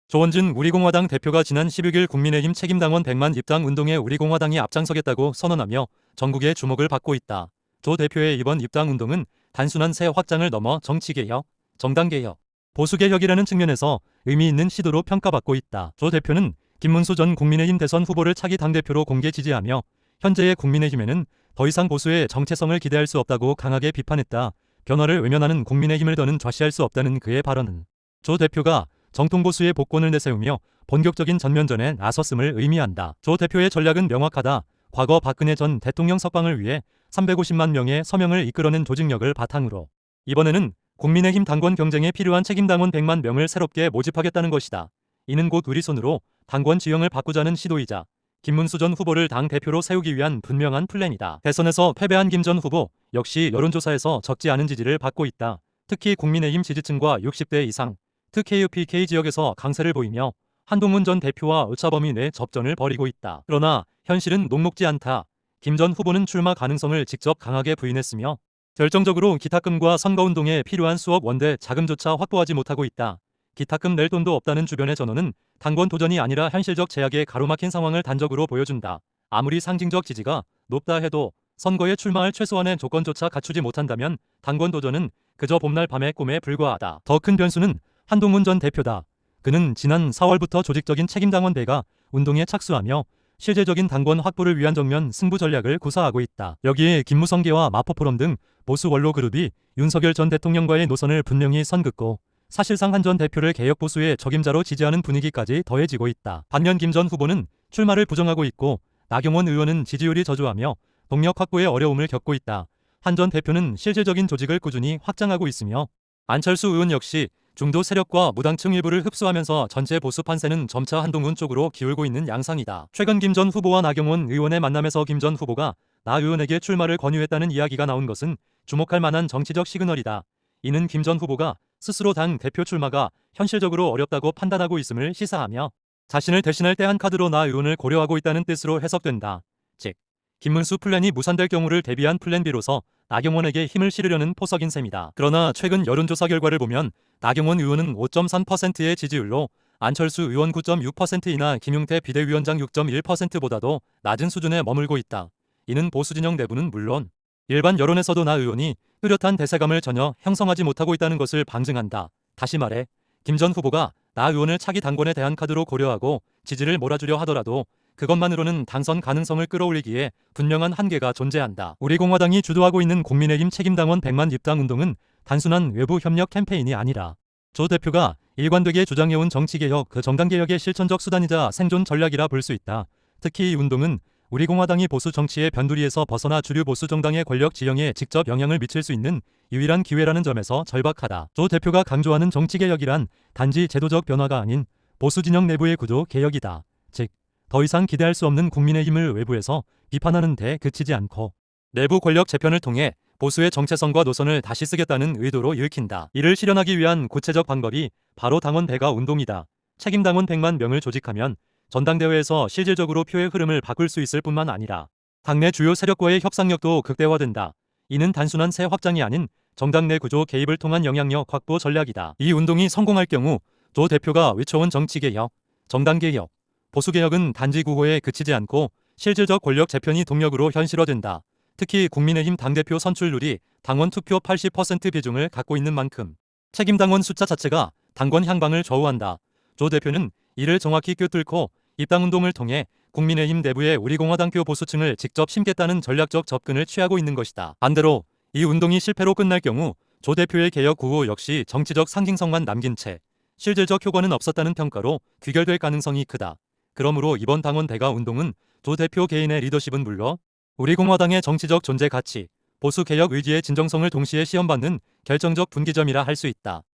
조원진 우리공화당 대표가 지난 16일 국민의힘 책임당원 100만 입당 운동에 우리공화당이 앞장서겠다고 선언하며 전국의 주목을 받고 있다. 조 대표의 이번 입당 운동은 단순한 세 확장을 넘어 정치개혁, 정당개혁, 보수개혁이라는 측면에서 의미 있는 시도로 평가받고 있다. 조 대표는 김문수 전 국민의힘 대선 후보를 차기 당대표로 공개 지지하며 현재의 국민의힘에는 더 이상 보수의 정체성을 기대할 수 없다고 강하게 비판했다. 변화를 외면하는 국민의힘을 더는 좌시할 수 없다는 그의 발언은 조 대표가 정통보수의 복권을 내세우며 본격적인 전면전에 나섰음을 의미한다. 조 대표의 전략은 명확하다. 과거 박근혜 전 대통령 석방을 위해 350만 명의 서명을 이끌어낸 조직력을 바탕으로 이번에는 국민의힘 당권 경쟁에 필요한 책임당원 100만 명을 새롭게 모집하겠다는 것이다. 이는 곧 우리 손으로 당권 지형을 바꾸자는 시도이자 김문수 전 후보를 당 대표로 세우기 위한 분명한 플랜이다. 대선에서 패배한 김 전 후보 역시 여론조사에서 적지 않은 지지를 받고 있다. 특히 국민의힘 지지층과 60대 이상 KUPK 지역에서 강세를 보이며 한동훈 전 대표와 오차범위 내 접전을 벌이고 있다. 그러나 현실은 녹록지 않다. 김 전 후보는 출마 가능성을 직접 강하게 부인했으며 결정적으로 기탁금과 선거운동에 필요한 수억 원대 자금조차 확보하지 못하고 있다. 기탁금 낼 돈도 없다는 주변의 전언은 당권 도전이 아니라 현실적 제약에 가로막힌 상황을 단적으로 보여준다. 아무리 상징적 지지가 높다 해도 선거에 출마할 최소한의 조건조차 갖추지 못한다면 당권 도전은 그저 봄날 밤의 꿈에 불과하다. 더 큰 변수는 한동훈 전 대표다. 그는 지난 4월부터 조직적인 책임당원 대가 운동에 착수하며 실제적인 당권 확보를 위한 정면 승부 전략을 구사하고 있다. 여기에 김무성계와 마포포럼 등 보수 원로 그룹이 윤석열 전 대통령과의 노선을 분명히 선긋고 사실상 한 전 대표를 개혁보수의 적임자로 지지하는 분위기까지 더해지고 있다. 반면 김 전 후보는 출마를 부정하고 있고 나경원 의원은 지지율이 저조하며 동력 확보에 어려움을 겪고 있다. 한 전 대표는 실질적인 조직을 꾸준히 확장하고 있으며 안철수 의원 역시 중도 세력과 무당층 일부를 흡수하면서 전체 보수 판세는 점차 한동훈 쪽으로 기울고 있는 양상이다. 최근 김 전 후보와 나경원 의원의 만남에서 김 전 후보가 나 의원에게 출마를 권유했다는 이야기가 나온 것은 주목할 만한 정치적 시그널이다. 이는 김 전 후보가 스스로 당 대표 출마가 현실적으로 어렵다고 판단하고 있음을 시사하며 자신을 대신할 때 한 카드로 나 의원을 고려하고 있다는 뜻으로 해석된다. 즉, 김문수 플랜이 무산될 경우를 대비한 플랜 B로서 나경원에게 힘을 실으려는 포석인 셈이다. 그러나 최근 여론조사 결과를 보면 나경원 의원은 5.3%의 지지율로 안철수 의원 9.6%이나 김용태 비대위원장 6.1%보다도 낮은 수준에 머물고 있다. 이는 보수 진영 내부는 물론 일반 여론에서도 나 의원이 뚜렷한 대세감을 전혀 형성하지 못하고 있다는 것을 방증한다. 다시 말해 김 전 후보가 나 의원을 차기 당권에 대한 카드로 고려하고 지지를 몰아주려 하더라도 그것만으로는 당선 가능성을 끌어올리기에 분명한 한계가 존재한다. 우리공화당이 주도하고 있는 국민의힘 책임당원 100만 입당 운동은 단순한 외부 협력 캠페인이 아니라 조 대표가 일관되게 주장해온 정치개혁, 그 정당개혁의 실천적 수단이자 생존 전략이라 볼 수 있다. 특히 이 운동은 우리공화당이 보수 정치의 변두리에서 벗어나 주류 보수 정당의 권력 지형에 직접 영향을 미칠 수 있는 유일한 기회라는 점에서 절박하다. 조 대표가 강조하는 정치개혁이란 단지 제도적 변화가 아닌 보수 진영 내부의 구조 개혁이다. 즉, 더 이상 기대할 수 없는 국민의힘을 외부에서 비판하는 데 그치지 않고 내부 권력 재편을 통해 보수의 정체성과 노선을 다시 쓰겠다는 의도로 읽힌다. 이를 실현하기 위한 구체적 방법이 바로 당원 대가 운동이다. 책임당원 100만 명을 조직하면 전당대회에서 실질적으로 표의 흐름을 바꿀 수 있을 뿐만 아니라 당내 주요 세력과의 협상력도 극대화된다. 이는 단순한 새 확장이 아닌 정당 내 구조 개입을 통한 영향력 확보 전략이다. 이 운동이 성공할 경우 조 대표가 외쳐온 정치개혁, 정당개혁, 보수개혁은 단지 구호에 그치지 않고 실질적 권력 재편이 동력으로 현실화된다. 특히 국민의힘 당대표 선출률이 당원 투표 80% 비중을 갖고 있는 만큼 책임당원 숫자 자체가 당권 향방을 좌우한다. 조 대표는 이를 정확히 꿰뚫고 입당운동을 통해 국민의힘 내부의 우리공화당표 보수층을 직접 심겠다는 전략적 접근을 취하고 있는 것이다. 반대로 이 운동이 실패로 끝날 경우 조 대표의 개혁 구호 역시 정치적 상징성만 남긴 채 실질적 효과는 없었다는 평가로 귀결될 가능성이 크다. 그러므로 이번 당원 대가 운동은 조 대표 개인의 리더십은 물론 우리공화당의 정치적 존재 가치, 보수 개혁 의지의 진정성을 동시에 시험받는 결정적 분기점이라 할 수 있다.